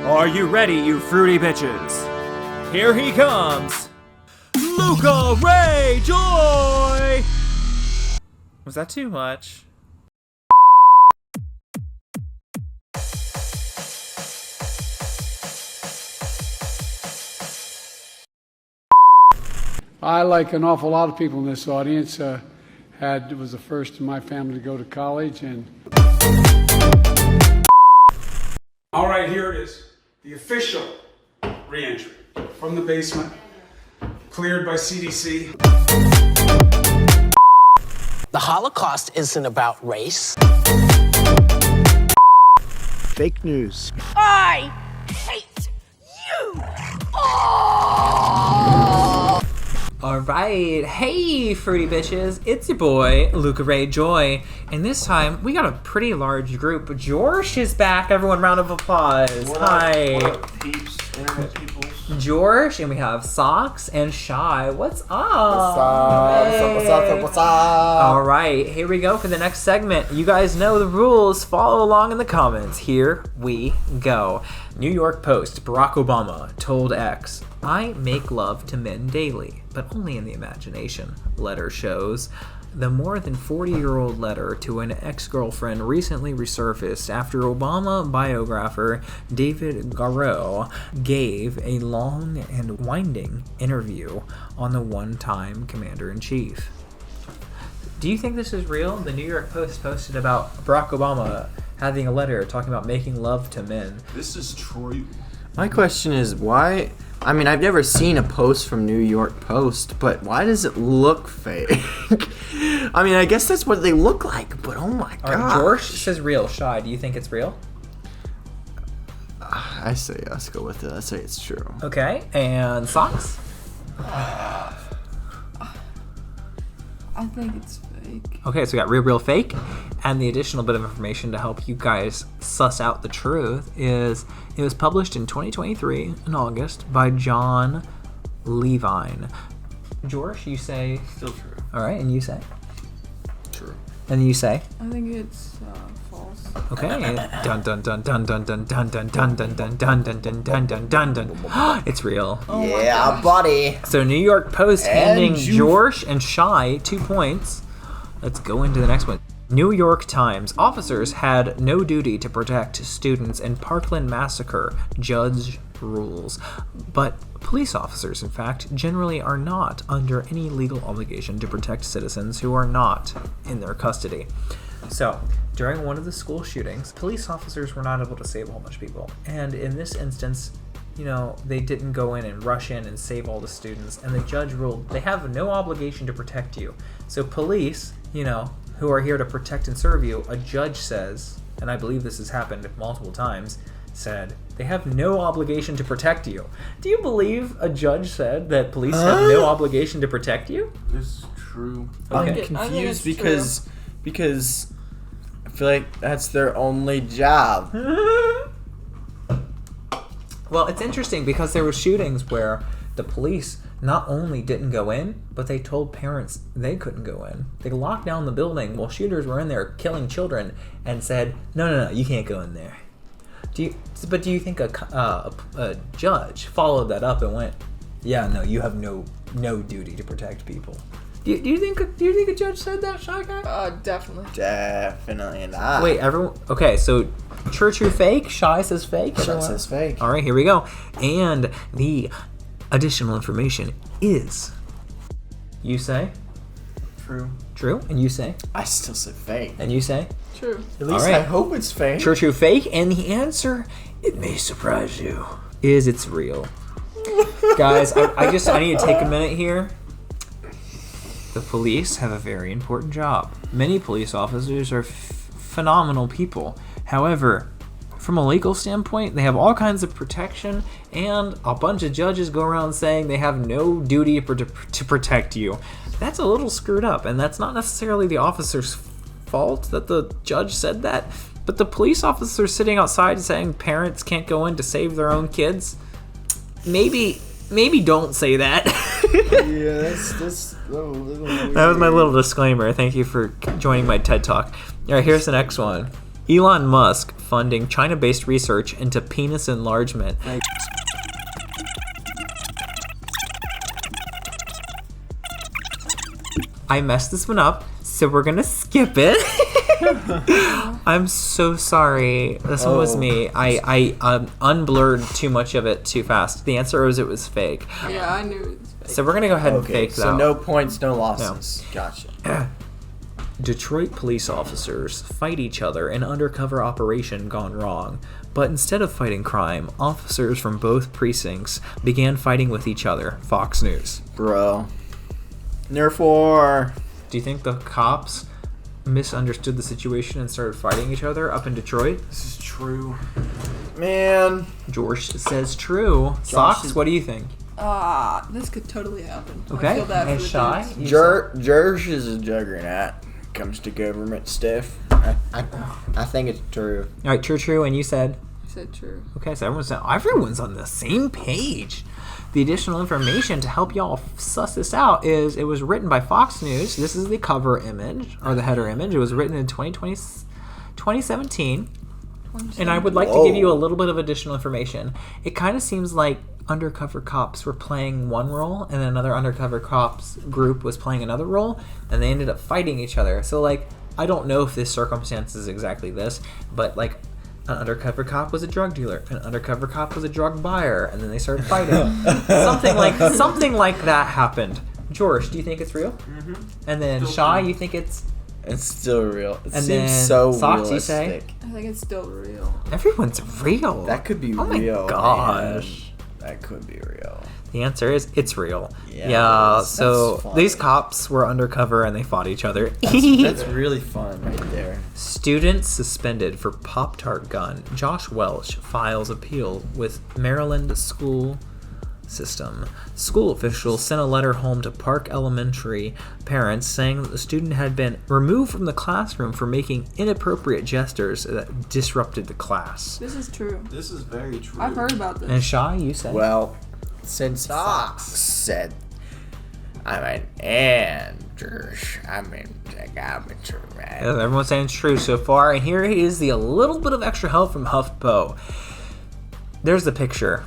Are you ready, you fruity bitches? Here he comes! LUKA RAY JOY! Was that too much? I, like an awful lot of people in this audience, was the first in my family to go to college. And all right, here it is, the official re-entry from the basement, cleared by CDC. The Holocaust isn't about race. Fake news. I hate you all! Alright, hey fruity bitches, it's your boy, LUKA RAY JOY, and this time we got a pretty large group. Jorsh is back, everyone round of applause. Hi. What up, peeps, internet peoples? Jorsh, and we have Socks and Shy. What's up? What's up? Alright, here we go for the next segment. You guys know the rules, follow along in the comments. Here we go. New York Post, Barack Obama told X, "I make love to men daily, but only in the imagination." Letter shows the more than 40-year-old letter to an ex-girlfriend recently resurfaced after Obama biographer David Garreau gave a long and winding interview on the one-time commander-in-chief. Do you think this is real? The New York Post posted about Barack Obama having a letter talking about making love to men. This is true. My question is why? I mean, I've never seen a post from New York Post, but why does it look fake? I mean, I guess that's what they look like, but oh my god. Jorsh says real. Shy, do you think it's real? I say let's go with it. I say it's true. Okay, and Socks? I think it's fake. Okay, so we got real, fake. And the additional bit of information to help you guys suss out the truth is it was published in 2023 in August by John Levine. Jorsh, you say? Still true. All right, and you say? True. And you say? I think it's false. Okay. Dun dun dun dun dun dun dun dun dun dun dun dun dun dun dun dun dun dun. It's real. Oh Yeah, buddy. So New York Post handing Jorsh and Shy 2 points. Let's go into the next one. New York Times. Officers had no duty to protect students in Parkland massacre. Judge rules. But police officers, in fact, generally are not under any legal obligation to protect citizens who are not in their custody. So, during one of the school shootings, police officers were not able to save a whole bunch of people. And in this instance, you know, they didn't go in and rush in and save all the students. And the judge ruled they have no obligation to protect you. So police, you know, who are here to protect and serve you, a judge says, and I believe this has happened multiple times, said they have no obligation to protect you. Do you believe a judge said that police have no obligation to protect you? This is true. Okay. I'm confused because I feel like that's their only job. Well, it's interesting because there were shootings where the police not only didn't go in, but they told parents they couldn't go in. They locked down the building while shooters were in there killing children and said, no, you can't go in there. Do you think a judge followed that up and went, yeah, no, you have no duty to protect people? Do you think a judge said that, Shy Guy? Definitely. Definitely not. Wait, everyone. Okay, so true, fake. Shy says fake. Shy says fake. All right, here we go. And the additional information is, you say true, and you say, I still say fake. and you say, True. At least All right. I hope it's fake. true, fake. And the answer, it may surprise you, is it's real. Guys, I need to take a minute here. The police have a very important job. Many police officers are phenomenal people. However, from a legal standpoint, they have all kinds of protection, and a bunch of judges go around saying they have no duty to protect you. That's a little screwed up, and that's not necessarily the officer's fault that the judge said that, but the police officer sitting outside saying parents can't go in to save their own kids, maybe don't say that. Yeah, that's That was my little disclaimer. Thank you for joining my TED Talk. All right, here's the next one. Elon Musk funding China-based research into penis enlargement. I messed this one up, so we're gonna skip it. I'm so sorry. This one was me. I unblurred too much of it too fast. The answer was it was fake. Yeah, I knew it was fake. So we're gonna go ahead and Okay, fake so that. no points, no losses. Gotcha. Detroit police officers fight each other in undercover operation gone wrong. But instead of fighting crime, officers from both precincts began fighting with each other. Fox News. Bro. Nerf war. Do you think the cops misunderstood the situation and started fighting each other up in Detroit? This is true. Man. Jorsh says true. Socks, is- what do you think? This could totally happen. I Okay. feel bad And for the Shy? dudes. Jorsh is a juggernaut. Comes to government stuff. I think it's true. All right, true, and you said? You said true. Okay, so everyone's on the same page. The additional information to help y'all suss this out is it was written by Fox News. This is the cover image, or the header image. It was written in 2017. And I would like to give you a little bit of additional information. It kind of seems like undercover cops were playing one role, and another undercover cops group was playing another role, and they ended up fighting each other. So, like, I don't know if this circumstance is exactly this, but, like, an undercover cop was a drug dealer, an undercover cop was a drug buyer, and then they started fighting. something like that happened. Jorsh, do you think it's real? Mm-hmm. And then Shy, you think it's... It's still real. It And seems then so Socks, realistic. you say? I think it's still real. Everyone's real. That could be oh real. my gosh. Man. That could be real. The answer is it's real. Yeah, Yeah, that's so funny. these cops were undercover and they fought each other. That's really fun right there. Students suspended for Pop-Tart gun. Josh Welch files appeal with Maryland school system. School officials sent a letter home to Park Elementary parents saying that the student had been removed from the classroom for making inappropriate gestures that disrupted the class. This is true. This is very true. I've heard about this. And Shy, you said? Well, since Fox said, I'm an Andrews, I'm in trigonometry, right? Yeah, everyone's saying it's true so far, and here is a little bit of extra help from HuffPo. There's the picture.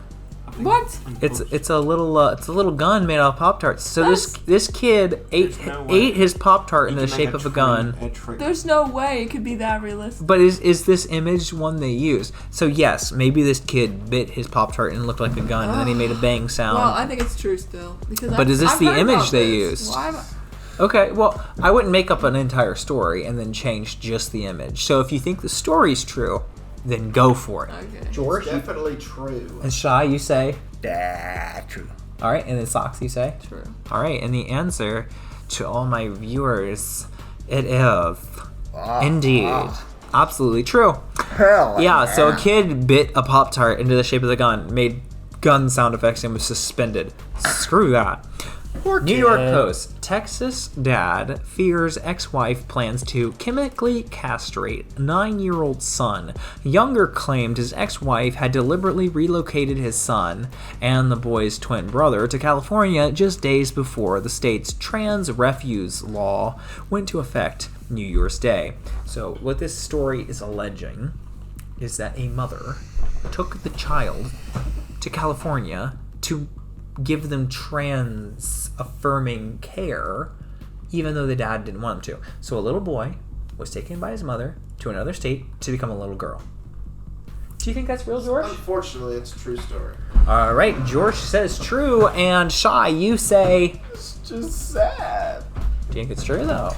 What? It's a little gun made out of Pop-Tarts. So this kid ate no way. his Pop-Tart in You the can shape make of a gun. There's no way it could be that realistic. But is this image one they used? So yes, maybe this kid bit his Pop-Tart and it looked like a gun, and then he made a bang sound. Well, I think it's true still. Because But is this I've the heard image about they this. used? Why am I... Okay, well, I wouldn't make up an entire story and then change just the image. So if you think the story's true, then go for it. Okay. George Definitely true. and Shy, you say. True. All right, and then Socks, you say. True. All right, and the answer to all my viewers, it is indeed absolutely true. Hell Yeah, so a kid bit a Pop-Tart into the shape of the gun, made gun sound effects, and was suspended. Screw that. New York Post. Texas dad fears ex-wife plans to chemically castrate 9-year-old son. Younger claimed his ex-wife had deliberately relocated his son and the boy's twin brother to California just days before the state's trans refuse law went into effect New Year's Day. So what this story is alleging is that a mother took the child to California to give them trans affirming care, even though the dad didn't want him to. So a little boy was taken by his mother to another state to become a little girl. Do you think that's real, George? Unfortunately, it's a true story. All right, George says true, and Shy, you say. It's just sad. Do you think it's true though?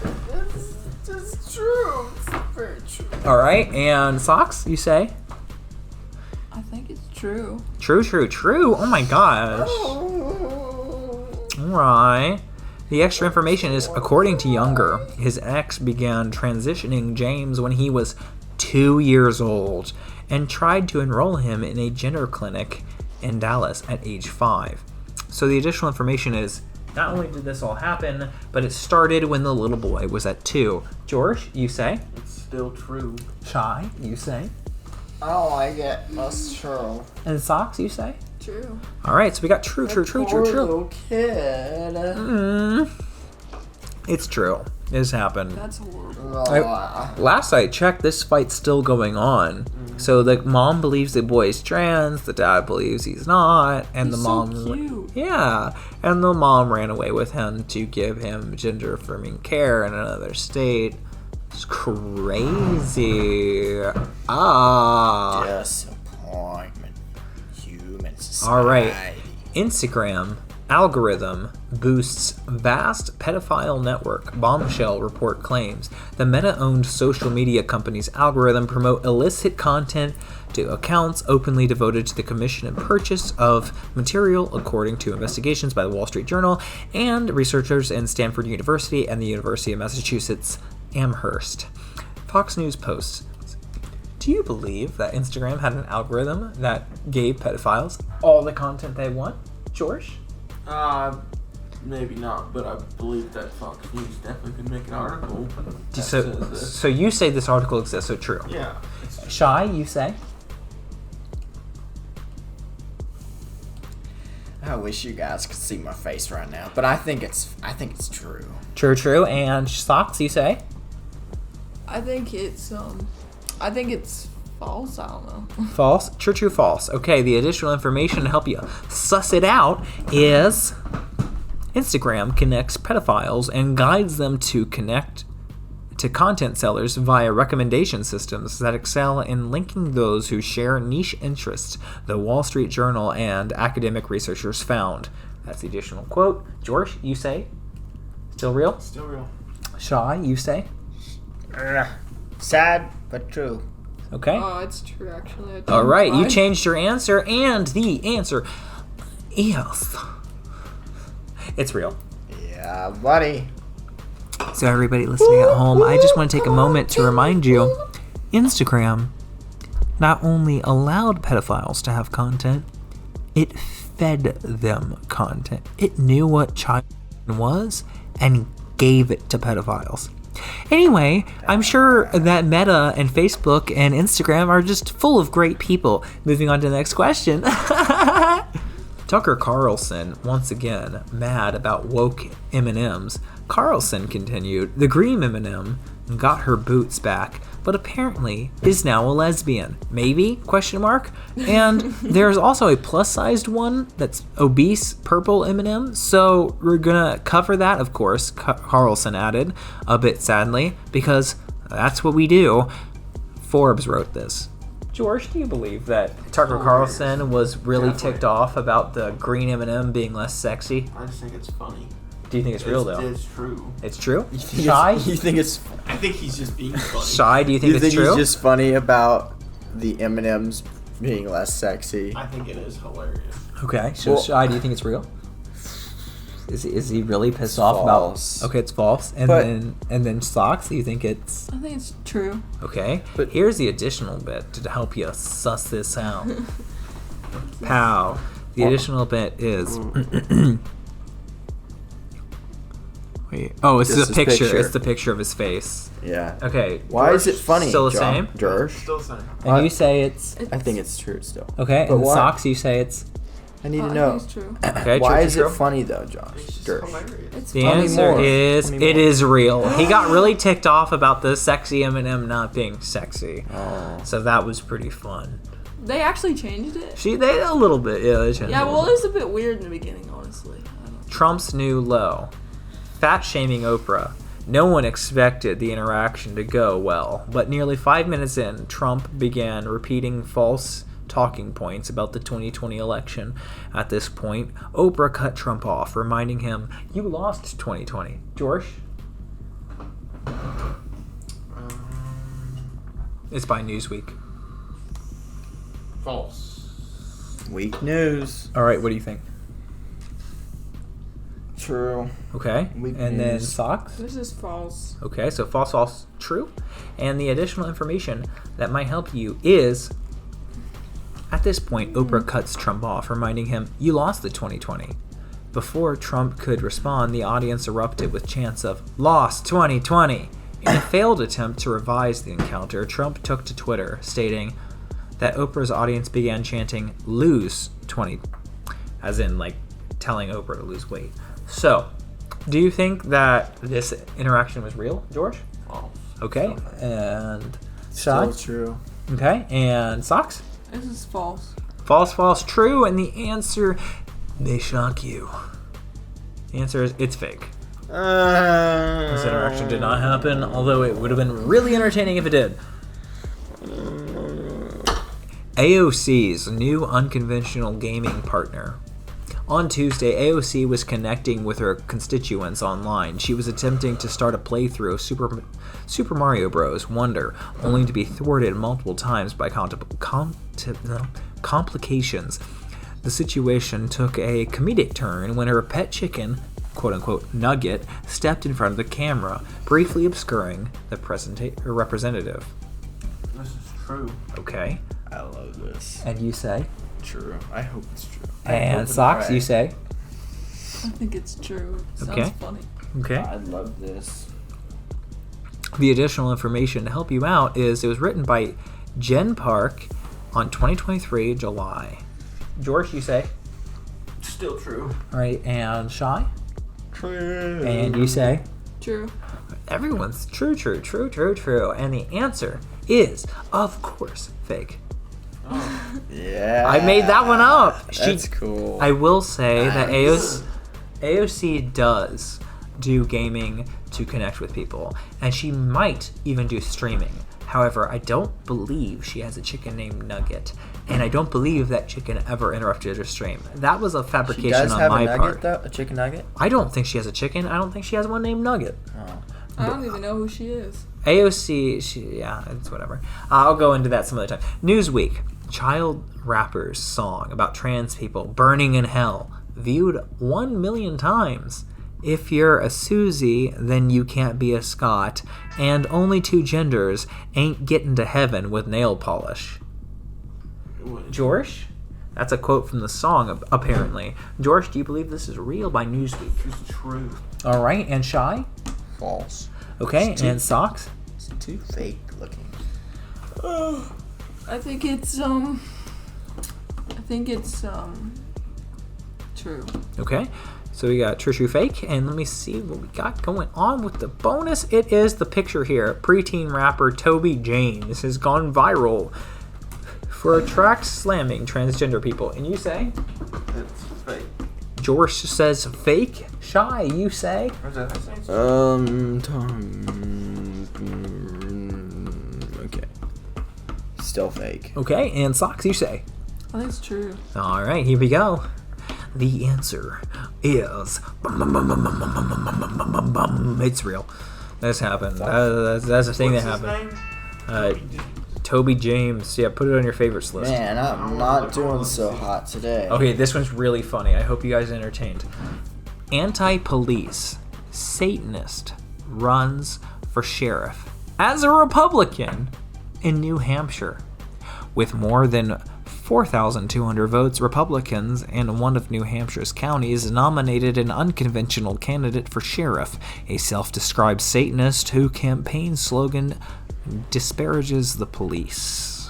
It's just true. It's very true. All right, and Socks, you say. I think it's true. True. Oh my gosh. Alright. The extra information is, according to Younger, his ex began transitioning James when he was 2 years old and tried to enroll him in a gender clinic in Dallas at age 5. So the additional information is, not only did this all happen, but it started when the little boy was at 2. George, you say? It's still true. Shy, you say? I don't like it. That's true. And Socks, you say? True. All right, so we got true. Poor little kid. It's true. This happened. That's horrible. Last I checked, this fight's still going on. So the mom believes the boy's trans, the dad believes he's not, and He's the mom, so cute. yeah, and the mom ran away with him to give him gender affirming care in another state. It's crazy. Disappointment. Human society. All right. Instagram algorithm boosts vast pedophile network. Bombshell report claims the Meta-owned social media company's algorithm promote illicit content to accounts openly devoted to the commission and purchase of material, according to investigations by the Wall Street Journal and researchers in Stanford University and the University of Massachusetts Amherst. Fox News posts, do you believe that Instagram had an algorithm that gave pedophiles all the content they want? Jorsh? Maybe not, but I believe that Fox News definitely could make an article. that So, says this. so you say this article exists, so true. Yeah. Shy, you say? I wish you guys could see my face right now, but I think it's true. True. And Socks, you say? I think it's false. I don't know. False. True, false. Okay, the additional information to help you suss it out is Instagram connects pedophiles and guides them to connect to content sellers via recommendation systems that excel in linking those who share niche interests, the Wall Street Journal and academic researchers found. That's the additional quote. Jorsh, you say? Still real? Still real. Shy, you say? Sad, but true. Okay. Oh, it's true actually. All right, you changed your answer, and the answer is it's real. Yeah, buddy. So everybody listening at home, I just want to take a moment to remind you, Instagram not only allowed pedophiles to have content, it fed them content. It knew what child was and gave it to pedophiles. Anyway, I'm sure that Meta and Facebook and Instagram are just full of great people. Moving on to the next question. Tucker Carlson, once again, mad about woke M&Ms. Carlson continued, the green M&M got her boots back, but apparently is now a lesbian. Maybe? Question mark. And there's also a plus-sized one that's obese purple M&M, so we're gonna cover that, of course, Carlson added, a bit sadly, because that's what we do. Forbes wrote this. George, do you believe that Tucker Carlson was really ticked off about the green M&M being less sexy? I just think it's funny. Do you think it's real, though? It's true. It's true? Shy? You think it's I think he's just being funny. Shy, do you think it's true? he's just funny about the M&Ms being less sexy? I think it is hilarious. Okay, so Well- Shy, do you think it's real? Is he really pissed It's off false. about? Okay, it's false. And But- then Socks, do you think it's I think it's true. okay? But here's the additional bit to help you suss this out. Pow. The additional bit is. Wait. Oh, it's Just the his picture. picture. It's the picture of his face. Yeah. Okay. Why is George, it funny? Still the same. George? Still the same. And you say it's I think it's true still. okay. But And why? Socks, you say it's I need I to know. think it's true. okay. Why true, is true. it funny though, Josh? It's just George. hilarious. It's The Tell me answer more. is Tell me it more. is real. He got really ticked off about the sexy M&M not being sexy. Oh. So that was pretty fun. They actually changed it. They a little bit. Yeah, they changed Yeah, it a well, little it was a bit weird in the beginning, honestly. I don't know. Trump's new low. Fat shaming Oprah. No one expected the interaction to go well, but nearly 5 minutes in, Trump began repeating false talking points about the 2020 election. At this point, Oprah cut Trump off, reminding him, "You lost 2020." George? It's by Newsweek. False. Weak news. All right, what do you think? True. Okay, Weak and then news. Socks? This is false. Okay, so false, true. And the additional information that might help you is, at this point, Oprah cuts Trump off, reminding him, "You lost the 2020. Before Trump could respond, the audience erupted with chants of, "Lost 2020." In a failed attempt to revise the encounter, Trump took to Twitter, stating that Oprah's audience began chanting, "Lose 20," as in, like, telling Oprah to lose weight. So, Do you think that this interaction was real, George? False. Okay, and Shy? Still true. Okay, and Socks? This is false. False, false, true, and the answer may shock you. The answer is it's fake. This interaction did not happen, although it would have been really entertaining if it did. AOC's new unconventional gaming partner. On Tuesday, AOC was connecting with her constituents online. She was attempting to start a playthrough of Super Mario Bros. Wonder, only to be thwarted multiple times by complications. The situation took a comedic turn when her pet chicken, quote-unquote Nugget, stepped in front of the camera, briefly obscuring the representative. This is true. Okay. I love this. And you say? True. I hope it's true. And Socks, you say? I think it's true. It sounds Okay. funny. Okay. I love this. The additional information to help you out is it was written by Jen Park on 2023 July. George, you say? Still true. All right, and Shy? True. And you say? True. Everyone's true. And the answer is, of course, fake. Yeah. I made that one up. That's cool. I will say that AOC does do gaming to connect with people, and she might even do streaming. However, I don't believe she has a chicken named Nugget, and I don't believe that chicken ever interrupted her stream. That was a She fabrication does on have my a nugget, part. though? A chicken nugget? I don't think she has a chicken. I don't think she has one named Nugget. I don't even know who she is. AOC, yeah, it's whatever. I'll go into that some other time. Newsweek, child rapper's song about trans people burning in hell, viewed 1 million times. If you're a Susie, then you can't be a Scott, and only two genders ain't getting to heaven with nail polish. Jorsh? That's a quote from the song, apparently. Jorsh, do you believe this is real by Newsweek? It's true. All right, and Shy? False. Okay, and Socks? It's too fake looking. I think it's true. Okay, so we got true, fake, and let me see what we got going on with the bonus. It is the picture here. Preteen rapper Toby James has gone viral for a track slamming transgender people. And you say? It's fake. Jorsh says fake. Shy, you say? Where's that? Okay. Still fake. Okay, and Socks, you say? I think it's true. All right, here we go. The answer is it's real. This happened. That's a thing that happened. Toby James. Yeah, put it on your favorites list. Man, I'm not doing so hot today. Okay, this one's really funny. I hope you guys are entertained. Anti-police Satanist runs for sheriff as a Republican in New Hampshire. With more than 4,200 votes, Republicans in one of New Hampshire's counties nominated an unconventional candidate for sheriff, a self-described Satanist whose campaign slogan disparages the police.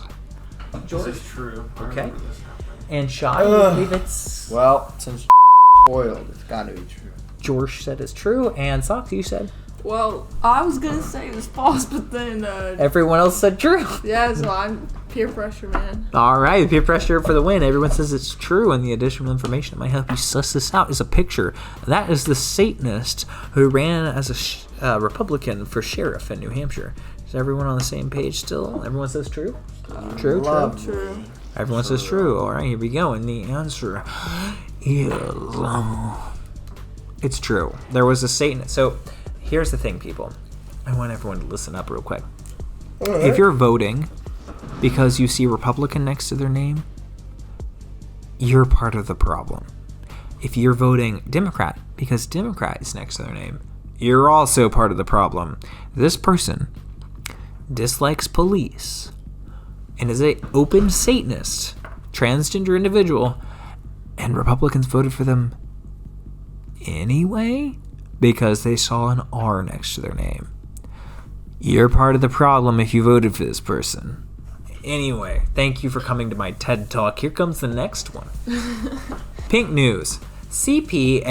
This is true. I Okay. remember this happening. And Shy, you believe it's... Well, since spoiled, it's gotta be true. George said it's true, and Socks, you said? Well, I was gonna say it was false, but then Everyone else said true. yeah, so I'm peer pressure, man. All right, peer pressure for the win. Everyone says it's true, and the additional information that might help you suss this out is a picture. That is the Satanist who ran as a Republican for sheriff in New Hampshire. Is everyone on the same page still? Everyone says true? True. True. Everyone says true. All right, here we go. And the answer is it's true. There was a Satanist. So here's the thing, people. I want everyone to listen up real quick. If you're voting because you see Republican next to their name, you're part of the problem. If you're voting Democrat because Democrat is next to their name, you're also part of the problem. This person dislikes police and is an open Satanist, transgender individual, and Republicans voted for them anyway because they saw an R next to their name. You're part of the problem if you voted for this person. Anyway, thank you for coming to my TED Talk. Here comes the next one. Pink News. CPAC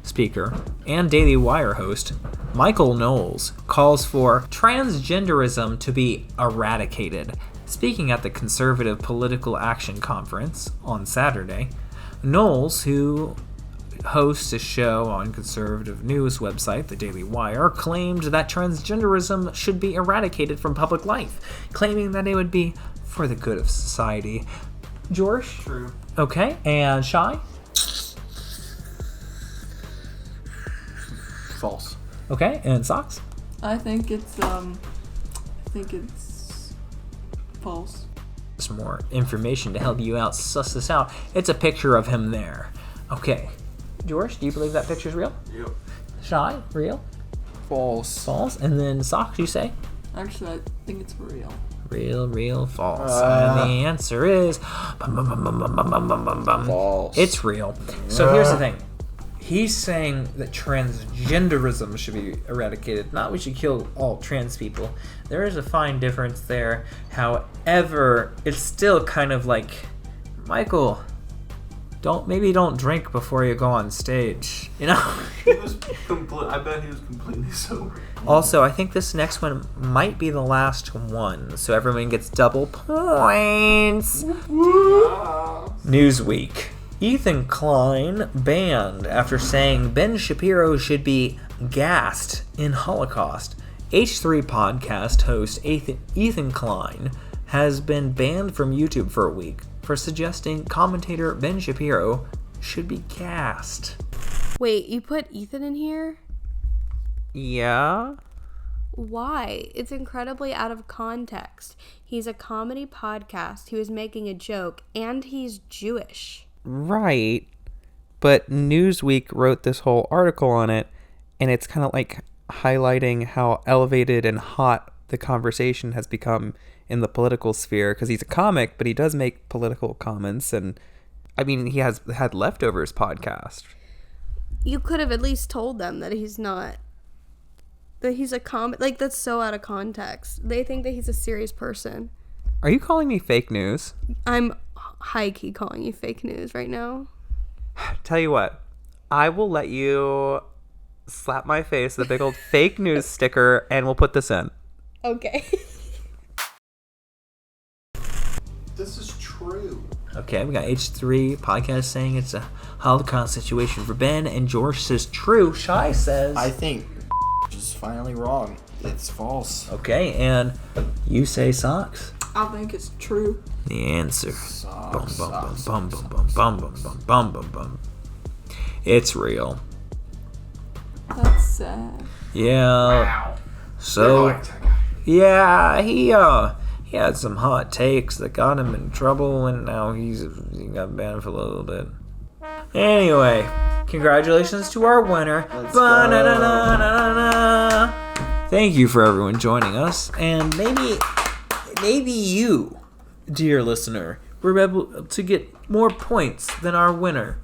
speaker, and Daily Wire host Michael Knowles calls for transgenderism to be eradicated. Speaking at the Conservative Political Action Conference on Saturday, Knowles, who hosts a show on conservative news website, The Daily Wire, claimed that transgenderism should be eradicated from public life, claiming that it would be for the good of society. Jorsh? True. Okay, and Shy? False. Okay, and Socks? I think it's false. Some more information to help you out, suss this out. It's a picture of him there. Okay. George, do you believe that picture's real? Yep. Shy, real? False. False. And then Socks, you say? Actually, I think it's real. Real, false. And the answer is False. it's real. So here's the thing. He's saying that transgenderism should be eradicated, not we should kill all trans people. There is a fine difference there. However, it's still kind of like, Michael, don't drink before you go on stage. You know? I bet he was completely sober. Also, I think this next one might be the last one, so everyone gets double points. Newsweek. Ethan Klein banned after saying Ben Shapiro should be gassed in Holocaust. H3 podcast host Ethan Klein has been banned from YouTube for a week for suggesting commentator Ben Shapiro should be gassed. Wait, you put Ethan in here? Yeah? Why? It's incredibly out of context. He's a comedy podcast. He was making a joke, and he's Jewish. Right, but Newsweek wrote this whole article on it, and it's kind of like highlighting how elevated and hot the conversation has become in the political sphere, because he's a comic, but he does make political comments, and I mean, he has had Leftovers podcast. You could have at least told them that he's not, that he's a comic. Like, that's so out of context. They think that he's a serious person. Are you calling me fake news? I'm high-key calling you fake news right now. Tell you what, I will let you slap my face with a big old fake news sticker, and we'll put this in. Okay. This is true. Okay, we got H3 podcast saying it's a Holocaust situation for Ben, and George says true. Shy says... I think is finally wrong. It's false. Okay, and you say Socks. I think it's true. The answer. Socks. It's real. That's sad. Yeah. Wow. So, yeah, he had some hot takes that got him in trouble, and now he got banned for a little bit. Anyway, congratulations to our winner. Let's go. Thank you for everyone joining us, and maybe you, dear listener, were able to get more points than our winner.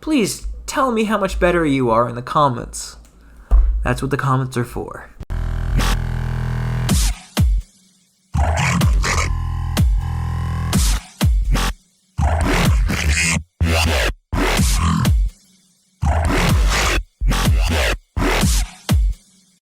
Please tell me how much better you are in the comments. That's what the comments are for.